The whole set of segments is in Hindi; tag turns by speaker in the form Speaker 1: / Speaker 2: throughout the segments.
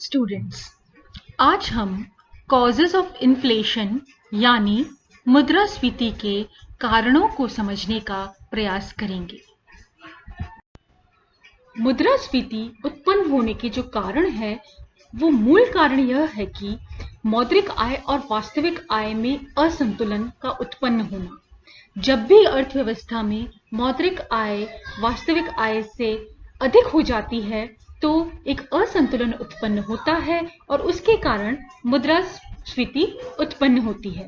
Speaker 1: स्टूडेंट्स, आज हम कॉजेज ऑफ इन्फ्लेशन यानी मुद्रास्फीति के कारणों को समझने का प्रयास करेंगे। मुद्रास्फीति उत्पन्न होने के जो कारण है वो मूल कारण यह है कि मौद्रिक आय और वास्तविक आय में असंतुलन का उत्पन्न होना। जब भी अर्थव्यवस्था में मौद्रिक आय वास्तविक आय से अधिक हो जाती है तो एक असंतुलन उत्पन्न होता है और उसके कारण मुद्रास्फीति उत्पन्न होती है।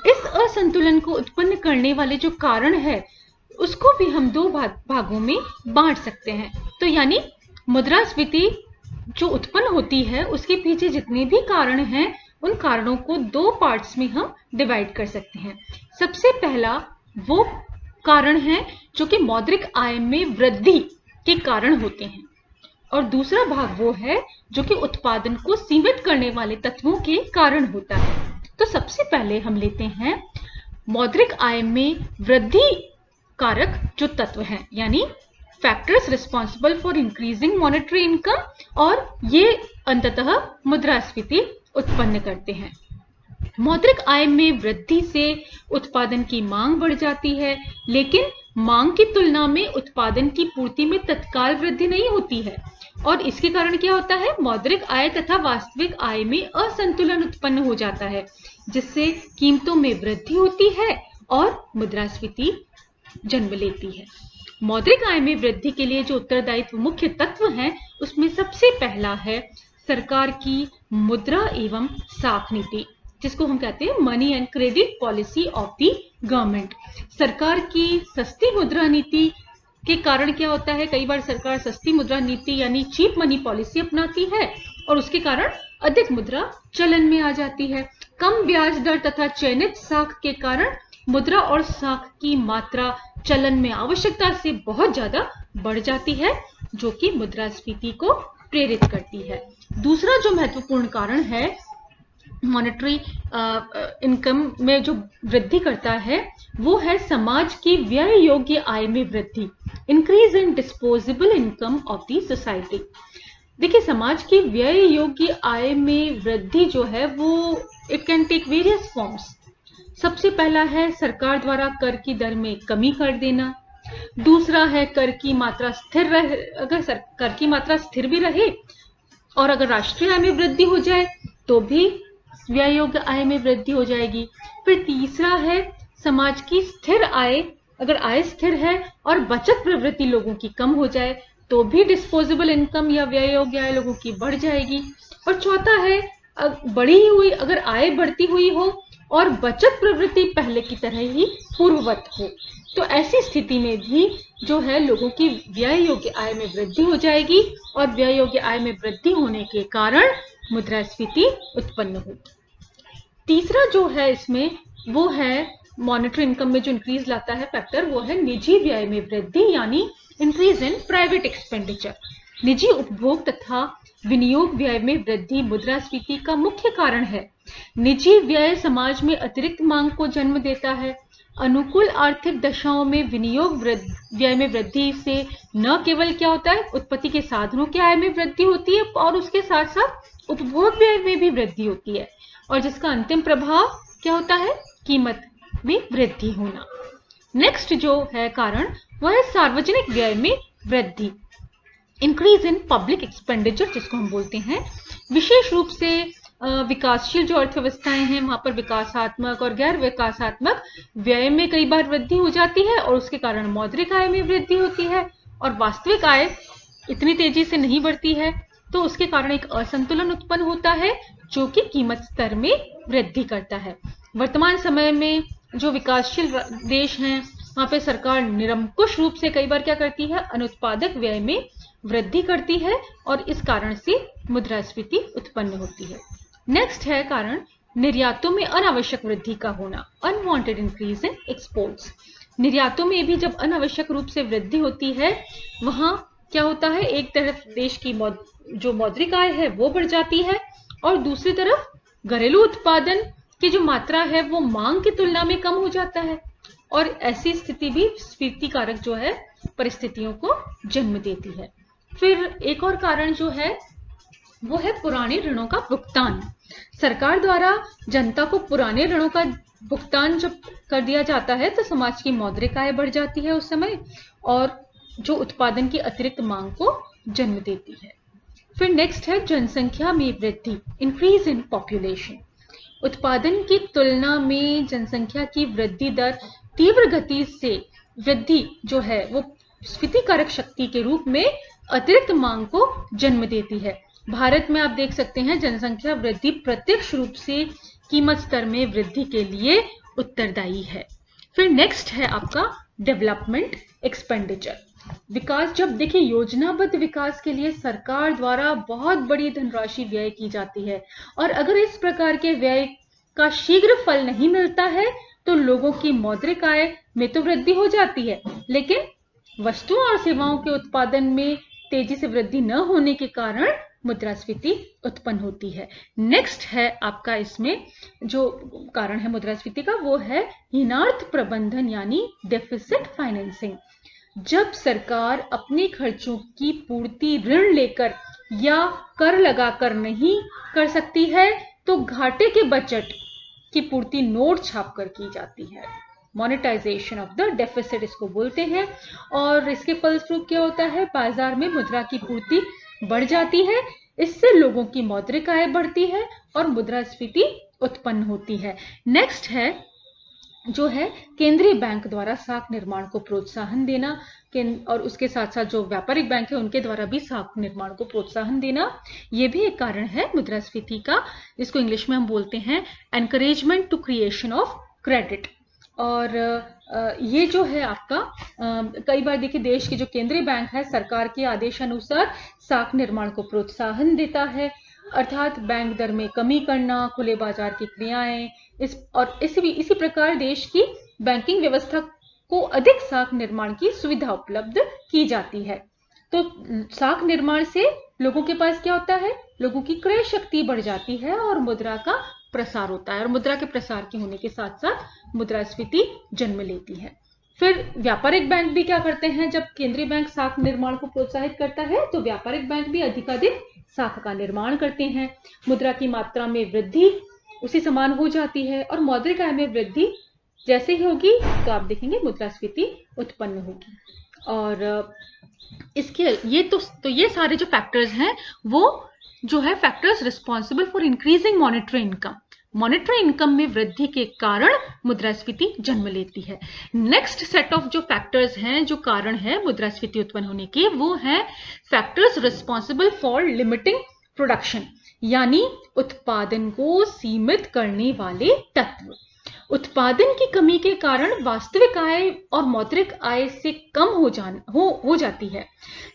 Speaker 1: इस असंतुलन को उत्पन्न करने वाले जो कारण है उसको भी हम दो भागों में बांट सकते हैं। तो यानी मुद्रास्फीति जो उत्पन्न होती है उसके पीछे जितने भी कारण हैं उन कारणों को दो पार्ट्स में हम डिवाइड कर सकते हैं। सबसे पहला वो कारण है जो कि मौद्रिक आय में वृद्धि के कारण होते हैं और दूसरा भाग वो है जो कि उत्पादन को सीमित करने वाले तत्वों के कारण होता है। तो सबसे पहले हम लेते हैं मौद्रिक आय में वृद्धि कारक जो तत्व हैं, यानी factors responsible for increasing monetary income, और ये अंततः मुद्रास्फीति उत्पन्न करते हैं। मौद्रिक आय में वृद्धि से उत्पादन की मांग बढ़ जाती है, लेकिन मांग की तुलना में उत्पादन की पूर्ति में तत्काल वृद्धि नहीं होती है और इसके कारण क्या होता है, मौद्रिक आय तथा वास्तविक आय में असंतुलन उत्पन्न हो जाता है, जिससे कीमतों में वृद्धि होती है और मुद्रास्फीति जन्म लेती है। मौद्रिक आय में वृद्धि के लिए जो उत्तरदायित्व मुख्य तत्व हैं उसमें सबसे पहला है सरकार की मुद्रा एवं साख नीति, जिसको हम कहते हैं money and credit policy of the government. सरकार की सस्ती मुद्रा नीति के कारण क्या होता है, कई बार सरकार सस्ती मुद्रा नीति यानी चीप मनी पॉलिसी अपनाती है और उसके कारण अधिक मुद्रा चलन में आ जाती है। कम ब्याज दर तथा चयनित साख के कारण मुद्रा और साख की मात्रा चलन में आवश्यकता से बहुत ज्यादा बढ़ जाती है, जो कि मुद्रास्फीति को प्रेरित करती है। दूसरा जो महत्वपूर्ण कारण है मॉनेटरी इनकम में जो वृद्धि करता है वो है समाज की व्यय योग्य आय में वृद्धि, increase in disposable income of the society. देखिए, समाज की व्यय योग्य आय में वृद्धि जो है वो it can take various forms. सबसे पहला है सरकार द्वारा कर की दर में कमी कर देना। दूसरा है कर की मात्रा स्थिर रहे, अगर कर की मात्रा स्थिर भी रहे और अगर राष्ट्रीय आय में वृद्धि हो जाए तो भी व्यय योग्य आय में वृद्धि हो जाएगी। फिर तीसरा है समाज की स्थिर आय, अगर आय स्थिर है और बचत प्रवृत्ति लोगों की कम हो जाए तो भी डिस्पोजेबल इनकम या व्यय योग्य आय लोगों की बढ़ जाएगी। और चौथा है बढ़ी हुई, अगर आय बढ़ती हुई हो और बचत प्रवृत्ति पहले की तरह ही पूर्ववत हो तो ऐसी स्थिति में भी जो है लोगों की व्यय योग्य आय में वृद्धि हो जाएगी और व्यय योग्य आय में वृद्धि होने के कारण मुद्रास्फीति उत्पन्न होगी। तीसरा जो है इसमें वो है मॉनेटरी इनकम में जो इंक्रीज लाता है फैक्टर, वो है निजी व्यय में वृद्धि यानी इंक्रीज इन प्राइवेट एक्सपेंडिचर। निजी उपभोग तथा विनियोग व्यय में वृद्धि मुद्रास्फीति का मुख्य कारण है। निजी व्यय समाज में अतिरिक्त मांग को जन्म देता है। अनुकूल आर्थिक दशाओं में विनियोग व्यय में वृद्धि से न केवल क्या होता है, उत्पत्ति के साधनों की आय में वृद्धि होती है और उसके साथ साथ उपभोग व्यय में भी वृद्धि होती है और जिसका अंतिम प्रभाव क्या होता है, कीमत में वृद्धि होना। नेक्स्ट जो है कारण वह है सार्वजनिक व्यय में वृद्धि, इंक्रीज इन पब्लिक एक्सपेंडिचर जिसको हम बोलते हैं। विशेष रूप से विकासशील जो अर्थव्यवस्थाएं हैं वहां पर विकासात्मक और गैर विकासात्मक व्यय में कई बार वृद्धि हो जाती है और उसके कारण मौद्रिक आय में वृद्धि होती है और वास्तविक आय इतनी तेजी से नहीं बढ़ती है, तो उसके कारण एक असंतुलन उत्पन्न होता है जो कि कीमत स्तर में वृद्धि करता है। वर्तमान समय में जो विकासशील देश हैं वहां पे सरकार निरंकुश रूप से कई बार क्या करती है, अनुत्पादक व्यय में वृद्धि करती है और इस कारण से मुद्रास्फीति उत्पन्न होती है। नेक्स्ट है कारण निर्यातों में अनावश्यक वृद्धि का होना, अनवांटेड इंक्रीज इन एक्सपोर्ट्स। निर्यातों में भी जब अनावश्यक रूप से वृद्धि होती है वहां क्या होता है, एक तरफ देश की जो मौद्रिक आय है वो बढ़ जाती है और दूसरी तरफ घरेलू उत्पादन की जो मात्रा है वो मांग की तुलना में कम हो जाता है और ऐसी स्थिति भी स्फीति कारक जो है परिस्थितियों को जन्म देती है। फिर एक और कारण जो है वो है पुराने ऋणों का भुगतान। सरकार द्वारा जनता को पुराने ऋणों का भुगतान जब कर दिया जाता है तो समाज की मौद्रिक आय बढ़ जाती है उस समय, और जो उत्पादन की अतिरिक्त मांग को जन्म देती है। फिर नेक्स्ट है जनसंख्या में वृद्धि, इंक्रीज इन पॉपुलेशन। उत्पादन की तुलना में जनसंख्या की वृद्धि दर तीव्र गति से वृद्धि जो है वो स्फीति कारक शक्ति के रूप में अतिरिक्त मांग को जन्म देती है। भारत में आप देख सकते हैं जनसंख्या वृद्धि प्रत्यक्ष रूप से कीमत स्तर में वृद्धि के लिए उत्तरदायी है। फिर नेक्स्ट है आपका डेवलपमेंट एक्सपेंडिचर, विकास। जब देखिए योजनाबद्ध विकास के लिए सरकार द्वारा बहुत बड़ी धनराशि व्यय की जाती है, और अगर इस प्रकार के व्यय का शीघ्र फल नहीं मिलता है तो लोगों की मौद्रिक आय में तो वृद्धि हो जाती है, लेकिन वस्तुओं और सेवाओं के उत्पादन में तेजी से वृद्धि न होने के कारण मुद्रास्फीति उत्पन्न होती है। नेक्स्ट है आपका इसमें जो कारण है मुद्रास्फीति का, वो है हीनार्थ प्रबंधन यानी डेफिसिट फाइनेंसिंग। जब सरकार अपने खर्चों की पूर्ति ऋण लेकर या कर लगाकर नहीं कर सकती है तो घाटे के बजट की पूर्ति नोट छापकर की जाती है। मोनेटाइजेशन ऑफ द डेफिसिट इसको बोलते हैं, और इसके फलस्वरूप क्या होता है, बाजार में मुद्रा की पूर्ति बढ़ जाती है, इससे लोगों की मौद्रिक आय बढ़ती है और मुद्रास्फीति उत्पन्न होती है। नेक्स्ट है जो है केंद्रीय बैंक द्वारा साख निर्माण को प्रोत्साहन देना, और उसके साथ साथ जो व्यापारिक बैंक है उनके द्वारा भी साख निर्माण को प्रोत्साहन देना, ये भी एक कारण है मुद्रास्फीति का, जिसको इंग्लिश में हम बोलते हैं encouragement to creation of credit. और ये जो है आपका कई बार देखिए देश के जो केंद्रीय बैंक है सरकार के आदेशानुसार साख निर्माण को प्रोत्साहन देता है, अर्थात बैंक दर में कमी करना, खुले बाजार की क्रियाएं, इसी प्रकार देश की बैंकिंग व्यवस्था को अधिक साख निर्माण की सुविधा उपलब्ध की जाती है। तो साख निर्माण से लोगों के पास क्या होता है, लोगों की क्रय शक्ति बढ़ जाती है और मुद्रा का प्रसार होता है, और मुद्रा के प्रसार के होने के साथ साथ मुद्रास्फीति जन्म लेती है। फिर व्यापारिक बैंक भी क्या करते हैं, जब केंद्रीय बैंक साख निर्माण को प्रोत्साहित करता है तो व्यापारिक बैंक भी अधिकाधिक साख का निर्माण करते हैं। मुद्रा की मात्रा में वृद्धि उसी समान हो जाती है, और मौद्रिक आय में वृद्धि जैसे ही होगी तो आप देखेंगे मुद्रास्फीति उत्पन्न होगी। और इसके ये सारे जो फैक्टर्स हैं वो जो है factors responsible for increasing monetary income, monetary income में वृद्धि के कारण मुद्रास्फीति जन्म लेती है। नेक्स्ट सेट ऑफ जो फैक्टर्स हैं, जो कारण है मुद्रास्फीति उत्पन्न होने के, वो है factors responsible for limiting production, यानी उत्पादन को सीमित करने वाले तत्व। उत्पादन की कमी के कारण वास्तविक आय और मौद्रिक आय से कम हो जाती है,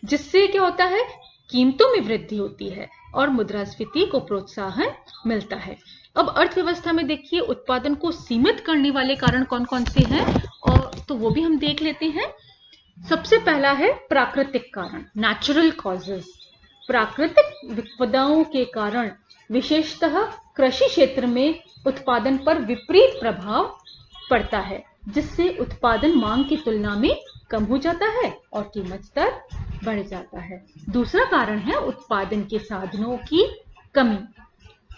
Speaker 1: जिससे क्या होता है, कीमतों में वृद्धि होती है और मुद्रास्फीति को प्रोत्साहन मिलता है। अब अर्थव्यवस्था में देखिए उत्पादन को सीमित करने वाले कारण कौन कौन से हैं, और तो वो भी हम देख लेते हैं। सबसे पहला है प्राकृतिक कारण, नेचुरल कॉजेस। प्राकृतिक विपदाओं के कारण विशेषतः कृषि क्षेत्र में उत्पादन पर विपरीत प्रभाव पड़ता है, जिससे उत्पादन मांग की तुलना में कम हो जाता है और कीमत स्तर बढ़ जाता है। दूसरा कारण है उत्पादन के साधनों की कमी,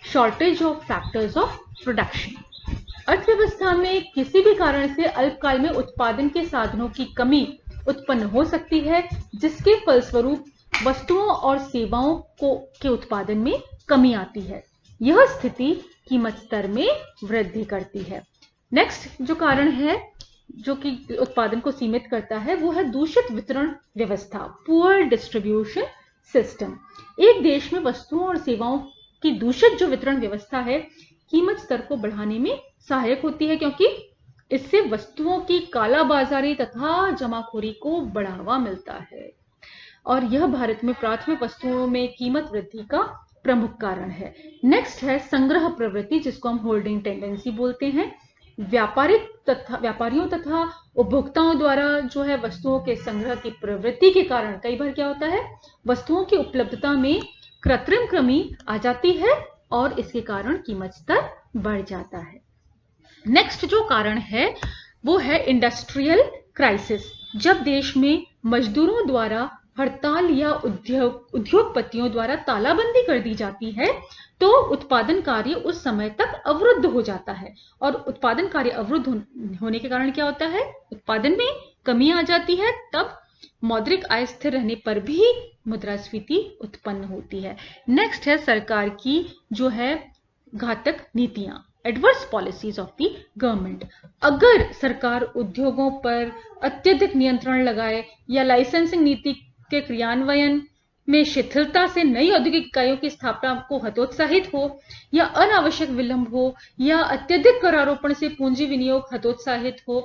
Speaker 1: shortage of factors of production. अर्थव्यवस्था में किसी भी कारण से अल्पकाल में उत्पादन के साधनों की कमी उत्पन्न हो सकती है, जिसके फलस्वरूप वस्तुओं और सेवाओं के उत्पादन में कमी आती है। यह स्थिति कीमत स्तर में वृद्धि करती है। नेक्स्ट जो कारण है जो कि उत्पादन को सीमित करता है वो है दूषित वितरण व्यवस्था, पुअर डिस्ट्रीब्यूशन सिस्टम। एक देश में वस्तुओं और सेवाओं की दूषित जो वितरण व्यवस्था है कीमत स्तर को बढ़ाने में सहायक होती है, क्योंकि इससे वस्तुओं की कालाबाजारी तथा जमाखोरी को बढ़ावा मिलता है, और यह भारत में प्राथमिक वस्तुओं में कीमत वृद्धि का प्रमुख कारण है। नेक्स्ट है संग्रह प्रवृत्ति, जिसको हम होल्डिंग टेंडेंसी बोलते हैं। व्यापारियों तथा उपभोक्ताओं द्वारा जो है वस्तुओं के संग्रह की प्रवृत्ति के कारण कई बार क्या होता है, वस्तुओं की उपलब्धता में कृत्रिम कमी आ जाती है और इसके कारण कीमत स्तर बढ़ जाता है। नेक्स्ट जो कारण है वो है इंडस्ट्रियल क्राइसिस, जब देश में मजदूरों द्वारा हड़ताल या उद्योगपतियों द्वारा तालाबंदी कर दी जाती है तो उत्पादन कार्य उस समय तक अवरुद्ध हो जाता है। और उत्पादन कार्य अवरुद्ध होने के कारण क्या होता है, उत्पादन में कमी आ जाती है। तब मौद्रिक आय स्थिर रहने पर भी मुद्रास्फीति उत्पन्न होती है। नेक्स्ट है सरकार की जो है घातक नीतियां, adverse policies of the government. अगर सरकार उद्योगों पर अत्यधिक नियंत्रण लगाए या लाइसेंसिंग नीति के क्रियान्वयन में शिथिलता से नई औद्योगिक इकाइयों की स्थापना को हतोत्साहित हो, या अनावश्यक विलंब हो, या अत्यधिक करारोपण से पूंजी विनियोग हतोत्साहित हो,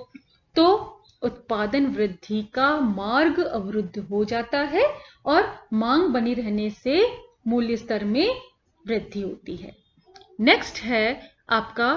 Speaker 1: तो उत्पादन वृद्धि का मार्ग अवरुद्ध हो जाता है और मांग बनी रहने से मूल्य स्तर में वृद्धि होती है। नेक्स्ट है आपका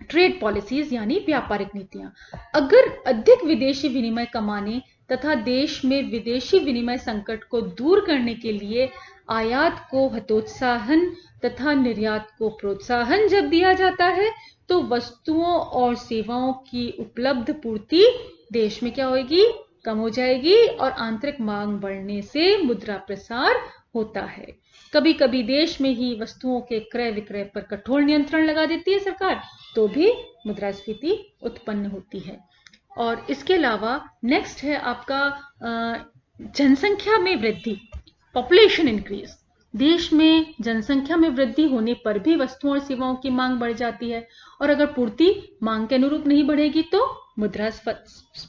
Speaker 1: ट्रेड पॉलिसीज यानी व्यापारिक नीतियां। अगर अधिक विदेशी विनिमय कमाने तथा देश में विदेशी विनिमय संकट को दूर करने के लिए आयात को हतोत्साहन तथा निर्यात को प्रोत्साहन जब दिया जाता है तो वस्तुओं और सेवाओं की उपलब्ध पूर्ति देश में क्या होगी, कम हो जाएगी और आंतरिक मांग बढ़ने से मुद्रा प्रसार होता है। कभी कभी देश में ही वस्तुओं के क्रय विक्रय पर कठोर नियंत्रण लगा देती है सरकार, तो भी मुद्रास्फीति उत्पन्न होती है। और इसके अलावा नेक्स्ट है आपका जनसंख्या में वृद्धि, पॉपुलेशन इंक्रीज। देश में जनसंख्या में वृद्धि होने पर भी वस्तुओं और सेवाओं की मांग बढ़ जाती है और अगर पूर्ति मांग के अनुरूप नहीं बढ़ेगी तो मुद्रा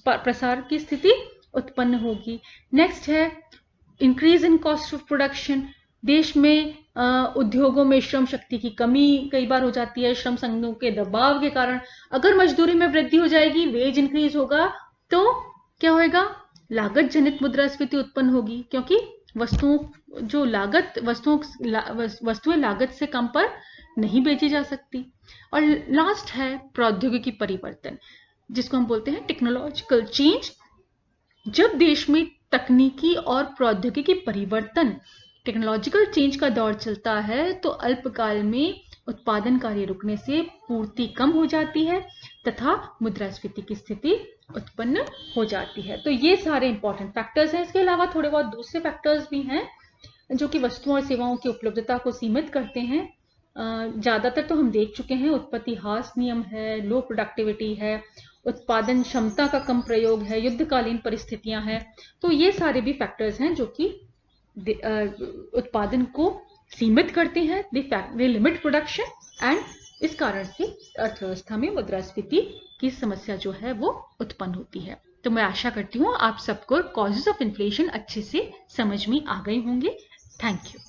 Speaker 1: प्रसार की स्थिति उत्पन्न होगी। नेक्स्ट है increase in cost of production. देश में उद्योगों में श्रम शक्ति की कमी कई बार हो जाती है, श्रम संघों के दबाव के कारण। अगर मजदूरी में वृद्धि हो जाएगी, वेज इंक्रीज होगा, तो क्या होगा, लागत जनित मुद्रास्फीति उत्पन्न होगी, क्योंकि वस्तुएं लागत से कम पर नहीं बेची जा सकती। और लास्ट है प्रौद्योगिकी परिवर्तन, जिसको हम बोलते हैं टेक्नोलॉजिकल चेंज। जब देश में तकनीकी और प्रौद्योगिकी परिवर्तन, टेक्नोलॉजिकल चेंज का दौर चलता है तो अल्पकाल में उत्पादन कार्य रुकने से पूर्ति कम हो जाती है तथा मुद्रास्फीति की स्थिति उत्पन्न हो जाती है। तो ये सारे इंपॉर्टेंट फैक्टर्स हैं। इसके अलावा थोड़े बहुत दूसरे फैक्टर्स भी हैं जो कि वस्तुओं और सेवाओं की उपलब्धता को सीमित करते हैं। ज्यादातर तो हम देख चुके हैं, उत्पत्ति ह्रास नियम है, लो प्रोडक्टिविटी है, उत्पादन क्षमता का कम प्रयोग है, युद्धकालीन परिस्थितियां हैं। तो ये सारे भी फैक्टर्स हैं जो कि उत्पादन को सीमित करते हैं, दे लिमिट प्रोडक्शन, एंड इस कारण से अर्थव्यवस्था में मुद्रास्फीति की समस्या जो है वो उत्पन्न होती है। तो मैं आशा करती हूँ आप सबको कॉजेस ऑफ इन्फ्लेशन अच्छे से समझ में आ गए होंगे। Thank you.